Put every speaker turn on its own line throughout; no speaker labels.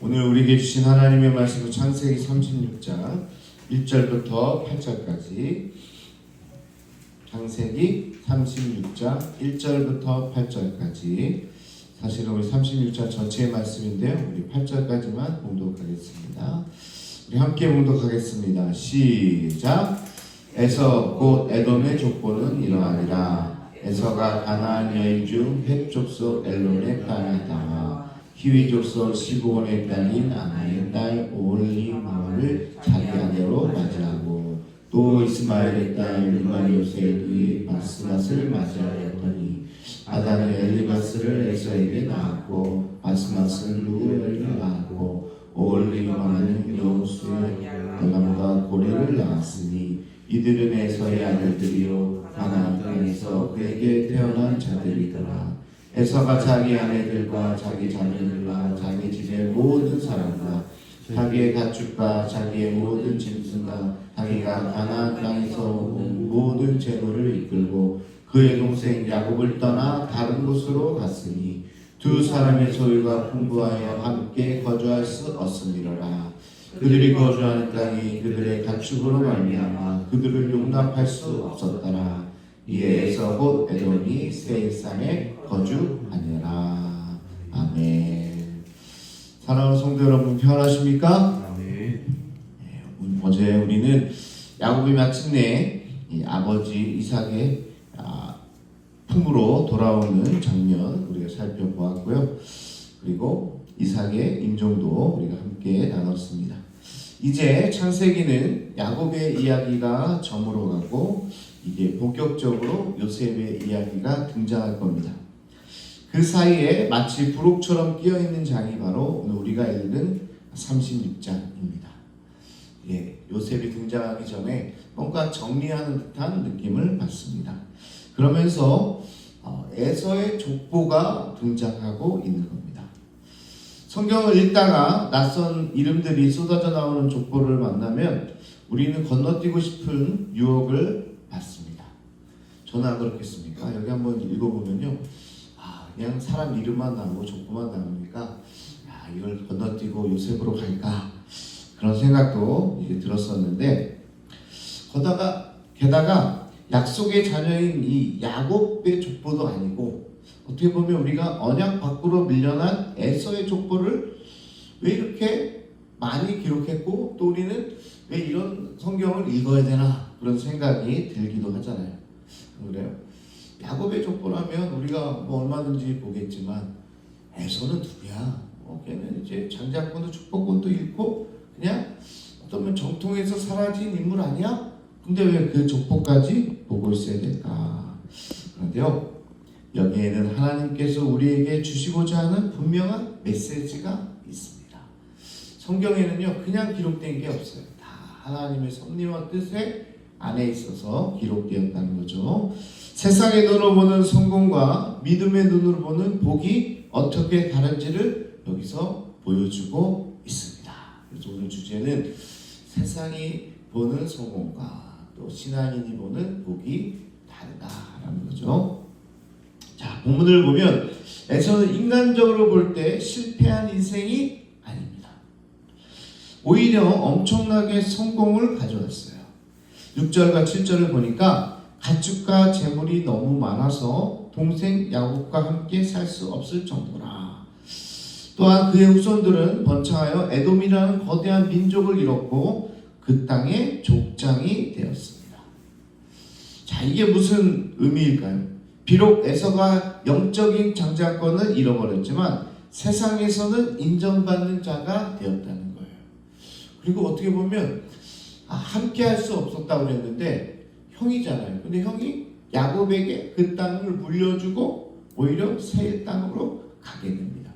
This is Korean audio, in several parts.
오늘 우리에게 주신 하나님의 말씀은 창세기 36장 1절부터 8절까지, 창세기 36장 1절부터 8절까지, 사실은 우리 36장 전체의 말씀인데요, 우리 8절까지만 봉독하겠습니다. 우리 함께 봉독하겠습니다. 시작. 에서 곧 에돔의 족보는 이러하니라. 에서가 가나안 여인 중 헷 족속 엘론의 땅에 담아 히위 족속 시브온의 딸인 아나의 딸 오홀리마를 자기 아내로 맞이하고, 또 이스마엘의 딸 루마리오스의 바스맛을 맞이하였더니 아다는 엘리바스를 에서에게 낳았고, 바스맛은 루엘을 낳았고, 오홀리마는 여호수의 아람과 고레를 낳았으니 이들은 에서의 아들들이요 가나안 땅에서 그에게 태어난 자들이더라. 에서가 자기 아내들과 자기 자녀들과 자기 집의 모든 사람과 자기의 가축과 자기의 모든 짐승과 자기가 가나안 땅에서 온 모든 재물을 이끌고 그의 동생 야곱을 떠나 다른 곳으로 갔으니 두 사람의 소유가 풍부하여 함께 거주할 수 없음이로라. 그들이 거주하는 땅이 그들의 가축으로 말미암아 그들을 용납할 수 없었더라. 이에 에서 곧 에돔이 세일산에 거주하니라. 아멘. 사랑하는 성도 여러분, 평안하십니까?
아멘.
어제 우리는 야곱이 마침내 아버지 이삭의 품으로 돌아오는 장면 우리가 살펴보았고요. 그리고 이삭의 임종도 우리가 함께 나눴습니다. 이제 창세기는 야곱의 이야기가 저물어 가고 이게 본격적으로 요셉의 이야기가 등장할 겁니다. 그 사이에 마치 부록처럼 끼어있는 장이 바로 오늘 우리가 읽은 36장입니다. 요셉이 등장하기 전에 뭔가 정리하는 듯한 느낌을 받습니다. 그러면서 에서의 족보가 등장하고 있는 겁니다. 성경을 읽다가 낯선 이름들이 쏟아져 나오는 족보를 만나면 우리는 건너뛰고 싶은 유혹을 받습니다. 저는 안 그렇겠습니까? 여기 한번 읽어보면요, 그냥 사람 이름만 나오고 족보만 나오니까 이걸 건너뛰고 요셉으로 갈까, 그런 생각도 이제 들었었는데, 게다가 약속의 자녀인 이 야곱의 족보도 아니고, 어떻게 보면 우리가 언약 밖으로 밀려난 에서의 족보를 왜 이렇게 많이 기록했고, 또 우리는 왜 이런 성경을 읽어야 되나, 그런 생각이 들기도 하잖아요. 그래요? 야곱의 족보라면 우리가 얼마든지 보겠지만, 에서는 누구야? 걔는 이제 장자권도 축복권도 잃고 그냥 어쩌면 정통에서 사라진 인물 아니야? 근데 왜 그 족보까지 보고 있어야 될까? 그런데요, 여기에는 하나님께서 우리에게 주시고자 하는 분명한 메시지가 있습니다. 성경에는요, 그냥 기록된 게 없어요. 다 하나님의 섭리와 뜻에 안에 있어서 기록되었다는 거죠. 세상의 눈으로 보는 성공과 믿음의 눈으로 보는 복이 어떻게 다른지를 여기서 보여주고 있습니다. 그래서 오늘 주제는 세상이 보는 성공과 또 신앙인이 보는 복이 다르다라는 거죠. 자, 본문을 보면 에서는 인간적으로 볼 때 실패한 인생이 아닙니다. 오히려 엄청나게 성공을 가져왔어요. 6절과 7절을 보니까 가축과 재물이 너무 많아서 동생 야곱과 함께 살 수 없을 정도라. 또한 그의 후손들은 번창하여 에돔이라는 거대한 민족을 이뤘고 그 땅의 족장이 되었습니다. 자, 이게 무슨 의미일까요? 비록 에서가 영적인 장자권을 잃어버렸지만 세상에서는 인정받는 자가 되었다는 거예요. 그리고 어떻게 보면 함께 할 수 없었다고 그랬는데 형이잖아요. 근데 형이 야곱에게 그 땅을 물려주고 오히려 새 땅으로 가게 됩니다.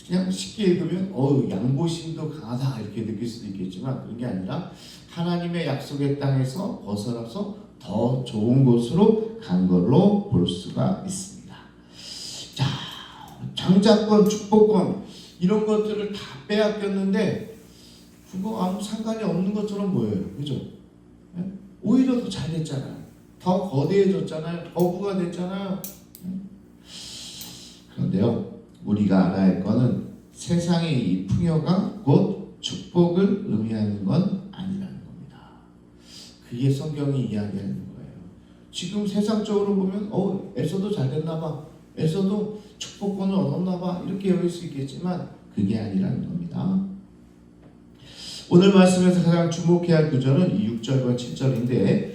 그냥 쉽게 읽으면 양보심도 강하다 이렇게 느낄 수도 있겠지만, 그런 게 아니라 하나님의 약속의 땅에서 벗어나서 더 좋은 곳으로 간 걸로 볼 수가 있습니다. 자, 장자권, 축복권 이런 것들을 다 빼앗겼는데 그거 아무 상관이 없는 것처럼 보여요. 그죠? 오히려 더 잘 됐잖아요. 더 거대해졌잖아요. 더 부가 됐잖아요. 그런데요, 우리가 알아야 할 거는 세상의 이 풍요가 곧 축복을 의미하는 건 아니라는 겁니다. 그게 성경이 이야기하는 거예요. 지금 세상적으로 보면 에서도 잘 됐나 봐, 에서도 축복권을 얻었나 봐, 이렇게 여길 수 있겠지만 그게 아니라는 겁니다. 오늘 말씀에서 가장 주목해야 할 구절은 이 6절과 7절인데,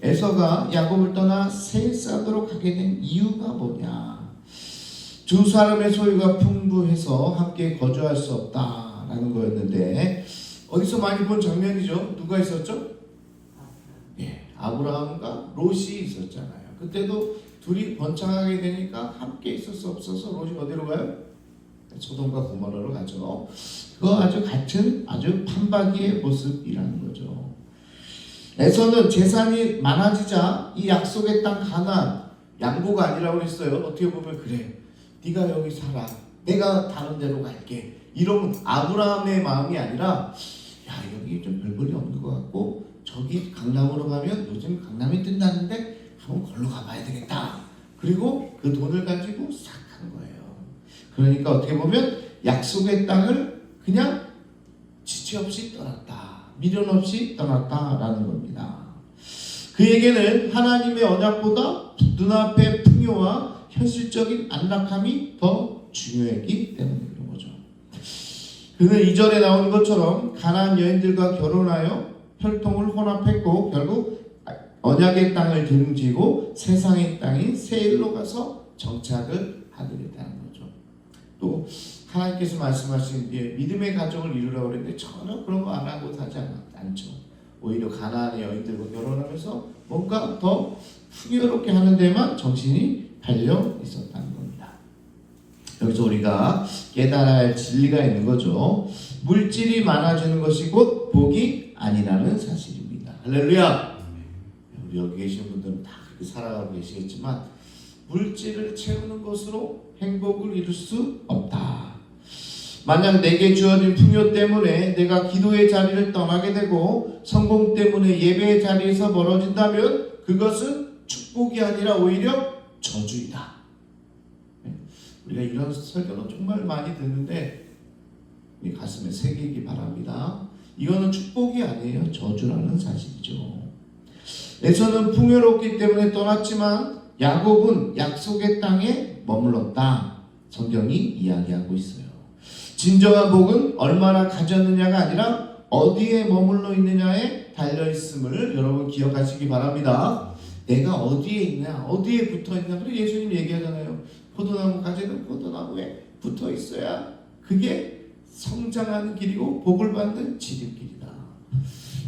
에서가 야곱을 떠나 세일산으로 가게 된 이유가 뭐냐? 두 사람의 소유가 풍부해서 함께 거주할 수 없다라는 거였는데, 어디서 많이 본 장면이죠? 누가 있었죠? 아브라함과 롯이 있었잖아요. 그때도 둘이 번창하게 되니까 함께 있을 수 없어서 롯이 어디로 가요? 소돔과 고모라로 가죠. 그거 아주 같은 아주 판박이의 모습이라는 거죠. 에서는 재산이 많아지자 이 약속의 땅 가나안, 양보가 아니라고 했어요. 어떻게 보면 그래, 네가 여기 살아, 내가 다른 데로 갈게, 이러면 아브라함의 마음이 아니라, 야 여기 좀 별볼이 없는 것 같고 저기 강남으로 가면 요즘 강남이 뜬다는데 한번 걸로 가봐야 되겠다. 그리고 그 돈을 가지고 싹 한 거예요. 그러니까 어떻게 보면 약속의 땅을 그냥 지체 없이 떠났다, 미련 없이 떠났다라는 겁니다. 그에게는 하나님의 언약보다 눈앞의 풍요와 현실적인 안락함이 더 중요했기 때문에 그런 거죠. 그는 2절에 나오는 것처럼 가나안 여인들과 결혼하여 혈통을 혼합했고 결국 언약의 땅을 등지고 세상의 땅인 세일로 가서 정착을 하게 됐다는 거죠. 또 하나님께서 말씀하신 믿음의 가정을 이루라고 그랬는데 전혀 그런 거 안 하고 사지 않죠. 오히려 가나안의 여인들과 결혼하면서 뭔가 더 풍요롭게 하는 데만 정신이 달려 있었다는 겁니다. 여기서 우리가 깨달아야 할 진리가 있는 거죠. 물질이 많아지는 것이 곧 복이 아니라는 사실입니다. 할렐루야. 우리 여기 계신 분들은 다 그렇게 살아가고 계시겠지만 물질을 채우는 것으로 행복을 이룰 수 없다. 만약 내게 주어진 풍요 때문에 내가 기도의 자리를 떠나게 되고 성공 때문에 예배의 자리에서 멀어진다면 그것은 축복이 아니라 오히려 저주이다. 우리가 이런 설교는 정말 많이 듣는데 가슴에 새기기 바랍니다. 이거는 축복이 아니에요. 저주라는 사실이죠. 에서는 풍요롭기 때문에 떠났지만 야곱은 약속의 땅에 머물렀다. 성경이 이야기하고 있어요. 진정한 복은 얼마나 가졌느냐가 아니라 어디에 머물러 있느냐에 달려있음을 여러분 기억하시기 바랍니다. 내가 어디에 있냐, 어디에 붙어있냐. 그리고 예수님 얘기하잖아요. 포도나무 가지는 포도나무에 붙어 있어야 그게 성장하는 길이고 복을 받는 지름길이다.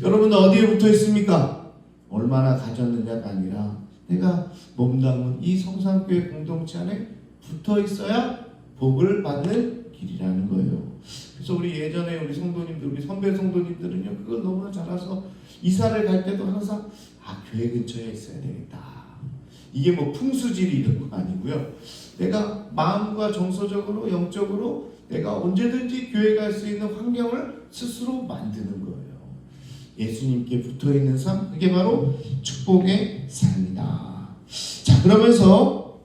여러분 어디에 붙어 있습니까? 얼마나 가졌느냐가 아니라 내가 몸담은 이 성산교회 공동체 안에 붙어 있어야 복을 받는 길이라는 거예요. 그래서 우리 예전에 우리 성도님들, 우리 선배 성도님들은요, 그걸 너무나 잘 알아서 이사를 갈 때도 항상 교회 근처에 있어야 되겠다. 이게 뭐 풍수지리 이런 거 아니고요. 내가 마음과 정서적으로 영적으로 내가 언제든지 교회 갈 수 있는 환경을 스스로 만드는 거예요. 예수님께 붙어있는 삶, 그게 바로 축복의 삶이다. 자, 그러면서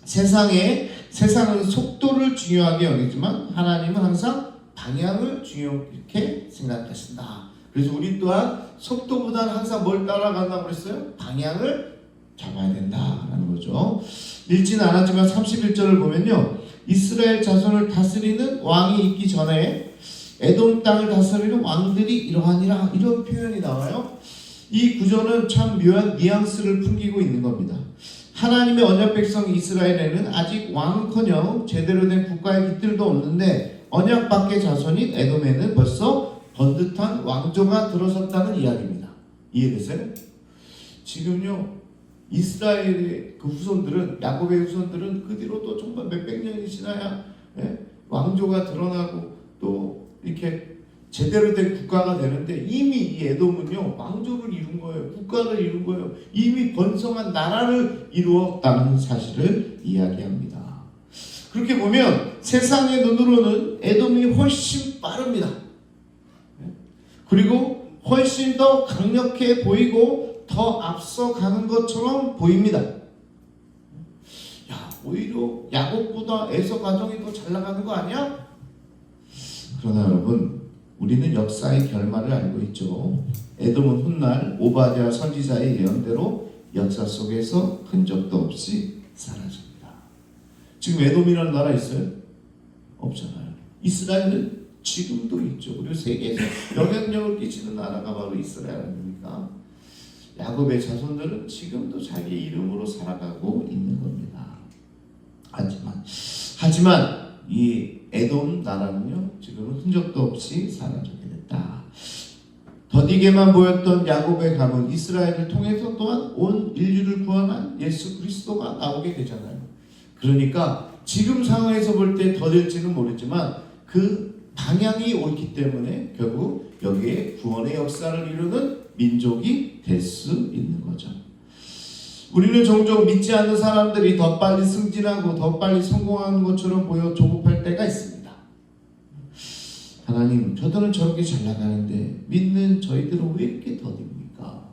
세상은 속도를 중요하게 여기지만 하나님은 항상 방향을 중요하게 생각하신다. 그래서 우리 또한 속도보다는 항상 뭘 따라간다고 그랬어요? 방향을 잡아야 된다라는 거죠. 읽지는 않았지만 31절을 보면요, 이스라엘 자손을 다스리는 왕이 있기 전에 에돔 땅을 다스리는 왕들이 이러하니라, 이런 표현이 나와요. 이 구조는 참 묘한 뉘앙스를 풍기고 있는 겁니다. 하나님의 언약 백성 이스라엘에는 아직 왕은커녕 제대로 된 국가의 깃들도 없는데 언약 밖의 자손인 에돔에는 벌써 번듯한 왕조가 들어섰다는 이야기입니다. 이해되세요? 지금요, 이스라엘의 그 후손들은, 야곱의 후손들은 그 뒤로도 정말 몇백 년이 지나야 왕조가 드러나고 또 이렇게 제대로 된 국가가 되는데 이미 이 에돔은요, 왕조를 이룬 거예요. 국가를 이룬 거예요. 이미 번성한 나라를 이루었다는 사실을 이야기합니다. 그렇게 보면 세상의 눈으로는 에돔이 훨씬 빠릅니다. 그리고 훨씬 더 강력해 보이고 더 앞서가는 것처럼 보입니다. 야, 오히려 야곱보다 에서 가정이 더 잘 나가는 거 아니야? 그러나 여러분, 우리는 역사의 결말을 알고 있죠. 에돔은 훗날 오바댜 선지자의 예언대로 역사 속에서 흔적도 없이 사라집니다. 지금 에돔이라는 나라 있어요? 없잖아요. 이스라엘은 지금도 있죠. 그리고 세계에서 영향력을 끼치는 나라가 바로 이스라엘 아닙니까? 야곱의 자손들은 지금도 자기 이름으로 살아가고 있는 겁니다. 하지만 이 에돔 나라는요, 지금은 흔적도 없이 사라지게 됐다. 더디게만 보였던 야곱의 가문 이스라엘을 통해서 또한 온 인류를 구원한 예수 그리스도가 나오게 되잖아요. 그러니까 지금 상황에서 볼 때 더딜지는 모르지만 그 방향이 옳기 때문에 결국 여기에 구원의 역사를 이루는 민족이 될 수 있는 거죠. 우리는 종종 믿지 않는 사람들이 더 빨리 승진하고 더 빨리 성공하는 것처럼 보여 조급할 때가 있습니다. 하나님, 저들은 저렇게 잘 나가는데 믿는 저희들은 왜 이렇게 더딥니까?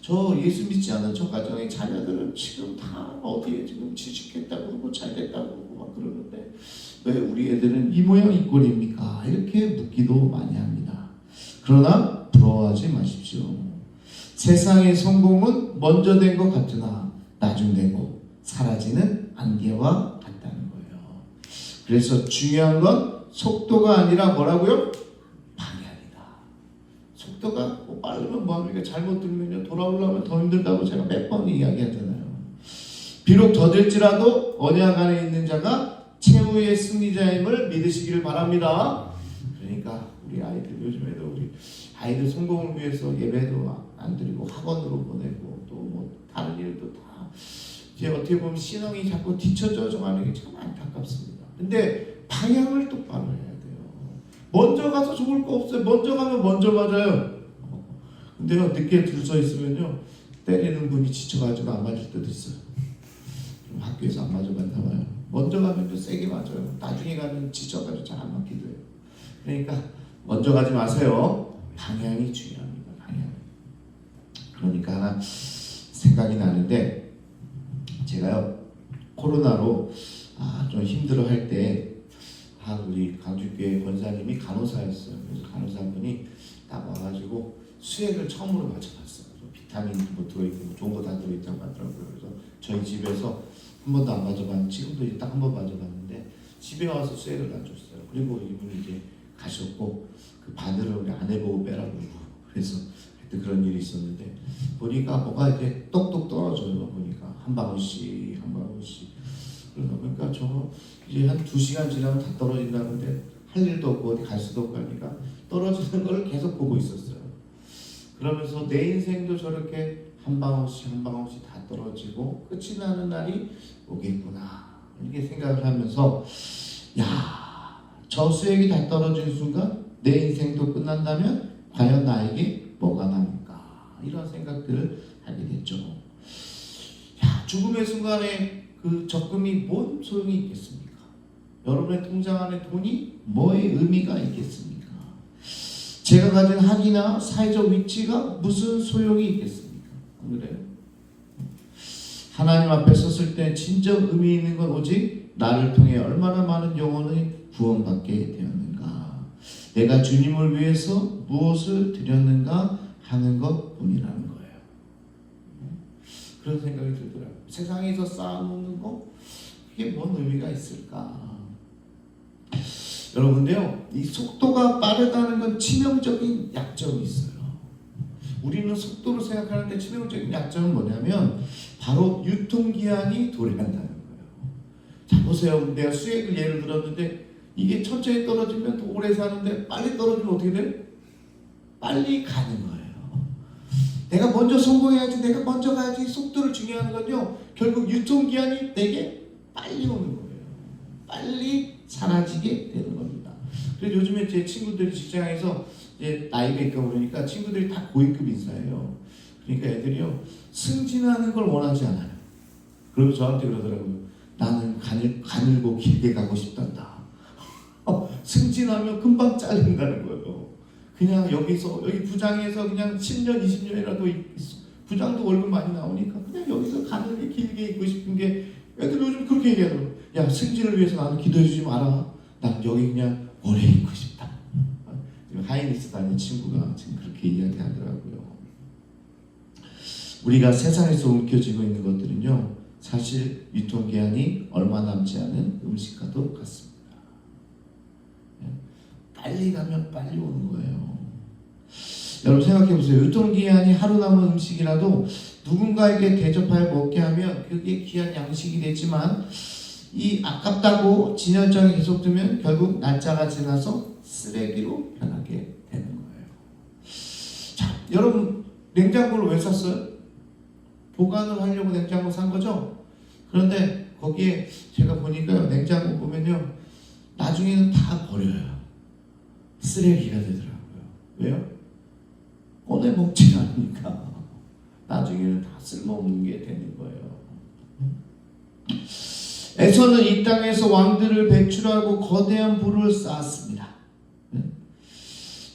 저 예수 믿지 않는 저 가정의 자녀들은 지금 다 어디에 지금 취직했다고 그러고 잘 됐다고 그러고 막 그러는데 왜 우리 애들은 이 모양 이 꼴입니까? 이렇게 묻기도 많이 합니다. 그러나 부러워하지 마십시오. 세상의 성공은 먼저 된 것 같으나 나중되고 사라지는 안개와 같다는 거예요. 그래서 중요한 건 속도가 아니라 뭐라고요? 방향이다. 속도가 뭐 빠르면 뭐합니까? 잘못 들면요, 돌아오려면 더 힘들다고 제가 몇 번 이야기하잖아요. 비록 더딜지라도 언약 안에 있는 자가 최후의 승리자임을 믿으시기를 바랍니다. 그러니까 우리 아이들, 요즘에도 우리 아이들 성공을 위해서 예배도 안 드리고 학원으로 보내고 또 뭐 다른 일도 다 이제 어떻게 보면 신앙이 자꾸 뒤쳐져 가는 게 참 안타깝습니다. 근데 방향을 똑바로 해야 돼요. 먼저 가서 좋을 거 없어요. 먼저 가면 먼저 맞아요. 근데요, 늦게 줄 서 있으면요, 때리는 분이 지쳐가지고 안 맞을 때도 있어요. 학교에서 안 맞아봤나 봐요. 먼저 가면 좀 세게 맞아요. 나중에 가면 지쳐가지고 잘 안 맞기도 해요. 그러니까 먼저 가지 마세요. 방향이 중요합니다. 방향. 그러니까 하나 생각이 나는데, 제가요 코로나로 좀 힘들어할 때 우리 강주교회 권사님이 간호사였어요. 그래서 간호사분이 딱 와가지고 수액을 처음으로 맞춰봤어요. 비타민 뭐 들어있고 뭐 좋은 거 다 들어있다고 하더라고요. 그래서 저희 집에서 한 번도 안 맞아봤는데, 지금도 딱 한 번 맞아봤는데 집에 와서 수액을 놔줬어요. 그리고 이분이 이제 가셨고 그 바늘을 우리 아내 보고 빼라고 그래서 그때 그런 일이 있었는데, 보니까 뭐가 이제 똑똑 떨어져요. 보니까 한 방울씩 한 방울씩. 그러니까 저 이제 한 2시간 지나면 다 떨어진다는데 할 일도 없고 어디 갈 수도 없고 하니까 떨어지는 걸 계속 보고 있었어요. 그러면서 내 인생도 저렇게 한 방울씩 한 방울씩 다 떨어지고 끝이 나는 날이 오겠구나, 이렇게 생각을 하면서, 야, 저 수액이 다 떨어지는 순간 내 인생도 끝난다면 과연 나에게 뭐가 남을까, 이런 생각들을 하게 됐죠. 야, 죽음의 순간에 그 적금이 뭔 소용이 있겠습니까? 여러분의 통장 안에 돈이 뭐의 의미가 있겠습니까? 제가 가진 학위나 사회적 위치가 무슨 소용이 있겠습니까? 안 그래요? 하나님 앞에 섰을 때 진정 의미 있는 건 오직 나를 통해 얼마나 많은 영혼이 구원받게 되었는가, 내가 주님을 위해서 무엇을 드렸는가 하는 것뿐이라는 거예요. 그런 생각이 들더라고요. 세상에서 쌓아놓는 거, 그게 뭔 의미가 있을까? 여러분들요, 이 속도가 빠르다는 건 치명적인 약점이 있어요. 우리는 속도로 생각하는데 치명적인 약점은 뭐냐면 바로 유통기한이 도래한다는 거예요. 자, 보세요. 내가 수액을 예를 들었는데 이게 천천히 떨어지면 더 오래 사는데 빨리 떨어지면 어떻게 돼? 빨리 가는 거예요. 내가 먼저 성공해야지, 내가 먼저 가야지. 속도를 중요한 건요, 결국 유통기한이 되게 빨리 오는 거예요. 빨리 사라지게 되는 겁니다. 그래서 요즘에 제 친구들이 직장에서 이제 나이가 있고 그러니까 친구들이 다 고위급 인사예요. 그러니까 애들이요, 승진하는 걸 원하지 않아요. 그리고 저한테 그러더라고요. 나는 가늘고 길게 가고 싶단다. 승진하면 금방 잘린다는 거예요. 그냥 여기 부장에서 그냥 10년, 20년이라도 부장도 월급 많이 나오니까 그냥 여기서 가늘게 길게 있고 싶은 게, 애들 요즘 그렇게 얘기하더라고요. 야, 승진을 위해서 나는 기도해 주지 마라. 난 여기 그냥 오래 있고 싶다. 하이닉스 다니는 친구가 지금 그렇게 이야기하더라고요. 우리가 세상에서 움켜쥐고 있는 것들은요, 사실 유통기한이 얼마 남지 않은 음식과도 같습니다. 빨리 가면 빨리 오는 거예요. 여러분 생각해 보세요. 유통기한이 하루 남은 음식이라도 누군가에게 대접하여 먹게 하면 그게 귀한 양식이 되지만, 이 아깝다고 진열장에 계속 두면 결국 날짜가 지나서 쓰레기로 변하게 되는 거예요. 자, 여러분 냉장고를 왜 샀어요? 보관을 하려고 냉장고 산 거죠? 그런데 거기에 제가 보니까요, 냉장고 보면요, 나중에는 다 버려요. 쓰레기가 되더라고요. 왜요? 꺼내 먹지 않으니까 나중에는 다 쓸모없는 게 되는 거예요. 에서는 이 땅에서 왕들을 배출하고 거대한 부를 쌓았습니다.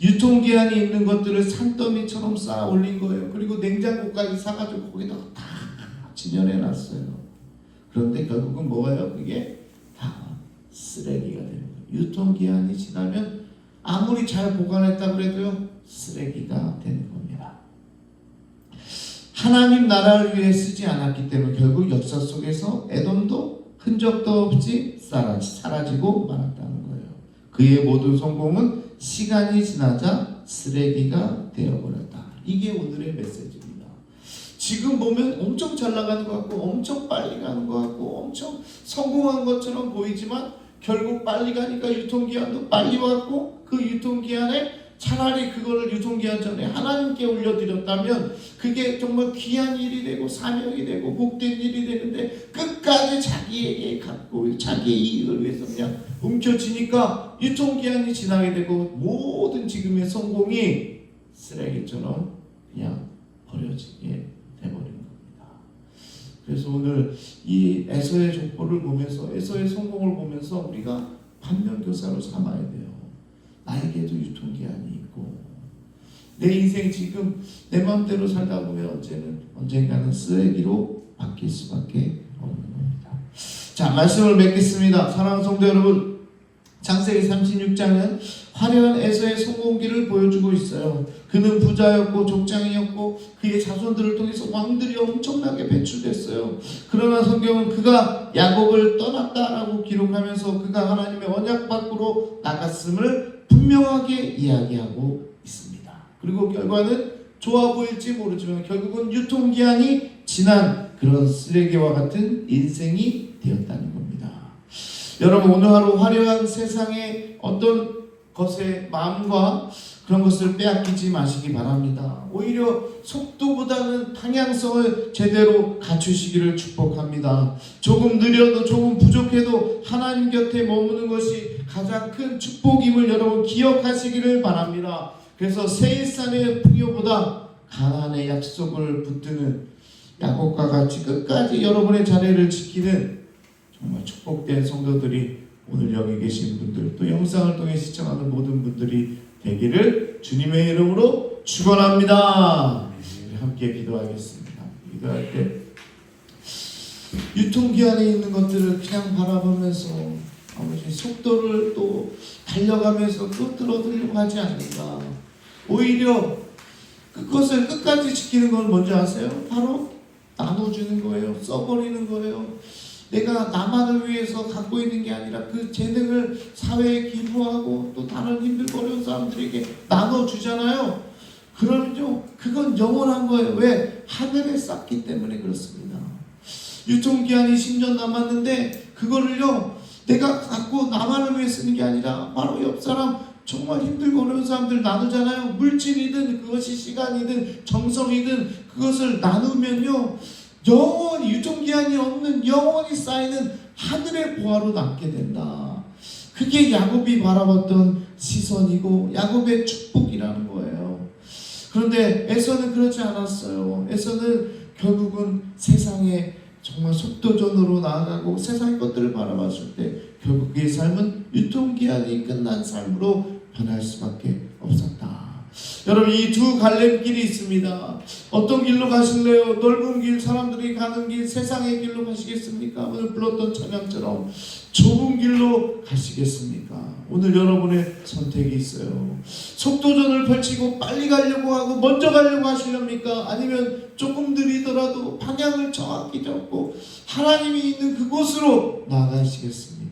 유통기한이 있는 것들을 산더미처럼 쌓아 올린 거예요. 그리고 냉장고까지 사가지고 거기다가 다 진열해놨어요. 그런데 결국은 뭐예요? 그게 다 쓰레기가 되는 거예요. 유통기한이 지나면 아무리 잘 보관했다고 해도요, 쓰레기가 되는 겁니다. 하나님 나라를 위해 쓰지 않았기 때문에 결국 역사 속에서 에돔도 흔적도 없이 사라지고 말았다는 거예요. 그의 모든 성공은 시간이 지나자 쓰레기가 되어버렸다. 이게 오늘의 메시지입니다. 지금 보면 엄청 잘 나가는 것 같고 엄청 빨리 가는 것 같고 엄청 성공한 것처럼 보이지만 결국 빨리 가니까 유통기한도 빨리 왔고, 그 유통기한에 차라리 그거를 유통기한 전에 하나님께 올려드렸다면 그게 정말 귀한 일이 되고 사명이 되고 복된 일이 되는데, 끝까지 자기에게 갖고 자기의 이익을 위해서 그냥 움켜쥐니까 유통기한이 지나게 되고 모든 지금의 성공이 쓰레기처럼 그냥 버려지게 돼버린 겁니다. 그래서 오늘 이 에서의 족보를 보면서, 에서의 성공을 보면서 우리가 반면교사로 삼아야 돼요. 나에게도 유통기한이 있고, 내 인생 지금 내 마음대로 살다 보면 언젠가는 쓰레기로 바뀔 수밖에 없는 겁니다. 자, 말씀을 맺겠습니다. 사랑하는 성도 여러분, 창세기 36장은 화려한 에서의 성공기를 보여주고 있어요. 그는 부자였고 족장이었고 그의 자손들을 통해서 왕들이 엄청나게 배출됐어요. 그러나 성경은 그가 야곱을 떠났다라고 기록하면서 그가 하나님의 언약 밖으로 나갔음을 분명하게 이야기하고 있습니다. 그리고 결과는 좋아 보일지 모르지만 결국은 유통기한이 지난 그런 쓰레기와 같은 인생이 되었다는 겁니다. 여러분, 오늘 하루 화려한 세상의 어떤 것의 마음과 그런 것을 빼앗기지 마시기 바랍니다. 오히려 속도보다는 방향성을 제대로 갖추시기를 축복합니다. 조금 느려도 조금 부족해도 하나님 곁에 머무는 것이 가장 큰 축복임을 여러분 기억하시기를 바랍니다. 그래서 세일산의 풍요보다 가나안의 약속을 붙드는 야곱과 같이 끝까지 여러분의 자리를 지키는 정말 축복된 성도들이 오늘 여기 계신 분들, 또 영상을 통해 시청하는 모든 분들이 되기를 주님의 이름으로 축원합니다. 우리 함께 기도하겠습니다. 기도할 때 유통기한에 있는 것들을 그냥 바라보면서 아버지 속도를 또 달려가면서 또 끌어들이려고 하지 않는가. 오히려 그것을 끝까지 지키는 건 뭔지 아세요? 바로 나눠주는 거예요. 써버리는 거예요. 내가 나만을 위해서 갖고 있는 게 아니라 그 재능을 사회에 기부하고 또 다른 힘들고 어려운 사람들에게 나눠주잖아요. 그러면요, 그건 영원한 거예요. 왜? 하늘에 쌓기 때문에 그렇습니다. 유통기한이 10년 남았는데 그거를요, 내가 갖고 나만을 위해 쓰는 게 아니라 바로 옆 사람 정말 힘들고 어려운 사람들 나누잖아요. 물질이든 그것이 시간이든 정성이든 그것을 나누면요, 영원히 유통기한이 없는 영원히 쌓이는 하늘의 보화로 남게 된다. 그게 야곱이 바라봤던 시선이고 야곱의 축복이라는 거예요. 그런데 에서는 그렇지 않았어요. 에서는 결국은 세상에 정말 속도전으로 나아가고 세상의 것들을 바라봤을 때 결국 그의 삶은 유통기한이 끝난 삶으로 변할 수밖에 없었다. 여러분, 이 두 갈림길이 있습니다. 어떤 길로 가실래요? 넓은 길, 사람들이 가는 길, 세상의 길로 가시겠습니까? 오늘 불렀던 찬양처럼 좁은 길로 가시겠습니까? 오늘 여러분의 선택이 있어요. 속도전을 펼치고 빨리 가려고 하고 먼저 가려고 하시렵니까? 아니면 조금 느리더라도 방향을 정확히 잡고 하나님이 있는 그곳으로 나가시겠습니까?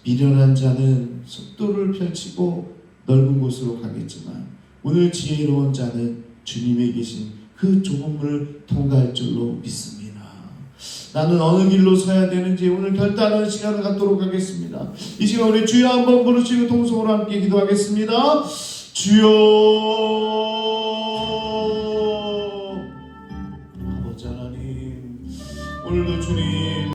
미련한 자는 속도를 펼치고 넓은 곳으로 가겠지만 오늘 지혜로운 자는 주님이 계신 그 좁은 문을 통과할 줄로 믿습니다. 나는 어느 길로 서야 되는지 오늘 결단하는 시간을 갖도록 하겠습니다. 이 시간 우리 주여 한번 부르시고 통성으로 함께 기도하겠습니다. 주여, 아버지 하나님, 오늘도 주님